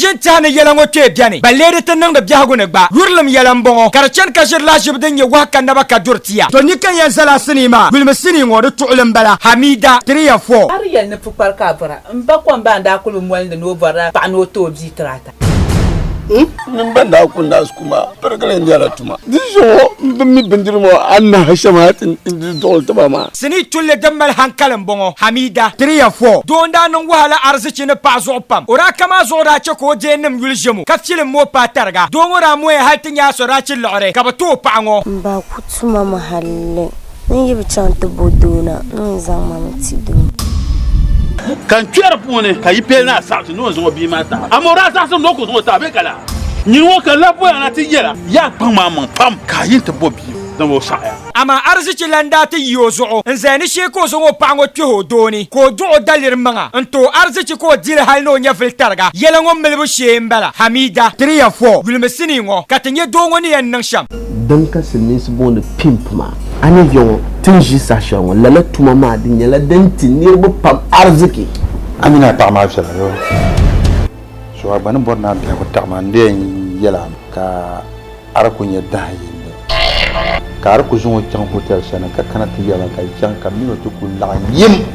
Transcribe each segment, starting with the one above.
Tijin Tana Yalango Biani, by Lady Tanang the Biagunagba, Rulam Yalambongo, Karachan Kashir Lashib than your Waka Nabaka Durtia, Tonika Yansala Cinema, Wilmasini or the Tulambala, Hamida, 3 or 4. Ariel ne Pupar Cabra, Mbakwan Banda Kulum well the Novara, Panoto Zitrata. Mbanda kunda skuma perkele njala tuma diso mi bendirmo anna hashamat in dol tabama sini tulle damal hankalam bongo Hamida 3 or 4 donda non wala arzici ne pazo pam ora kama zora ce ko jenem yuljemu kafcile mo patarga dongora mo haltinya so racil lore kabato pango ba kutuma mahalle ni bichanto boduna nzama mtidu kan tuer pone kayi pena sa no zo bi mata amora sa so no ko zo ta be kala ni wo kala po na ti yela ya pam mam pam kayi te bobi dan wo sa ya ama arziki landa ta yozo nzani she ko zo pango tyo doni ko do dalir manga nto arziki ko dile halno nya filtarga yela ngom melbo shembala Hamida 3 or 4 gulmesini ngo katenye dongo ni en nangsham dan ka simis bon pimp ma ani yo tinji sashon lala tuma ma din yala danti nirbo pam arziki amina ta ma fela yo so abana borna be ko ta ma ndey yela ka arako nya dayi ka arako zo tan hotel sana ka kana ti yala ka jan ka mino to kula yim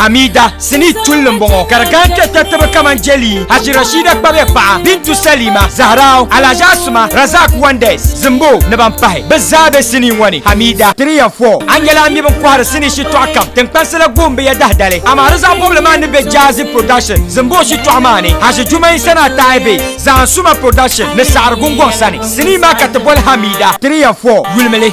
Hamida sini tullum bongo karagante tataba kamanjeli Haji Rashida Babe Pa Bintu Salima Zahrao Alajasma Razak Wandes Zimbo Nabampahe Bazabe sini wani Hamida 3 or 4 Angela mi bon kwara sini shi to akam tenkpansela gombe ya dahdale ama raza problema ni be Jazzy Production Zimbo shi to amani Haji Jumai sana Taibe Zansuma Production ne sar gungon sani sini ma katbol Hamida 3 or 4 Wilmele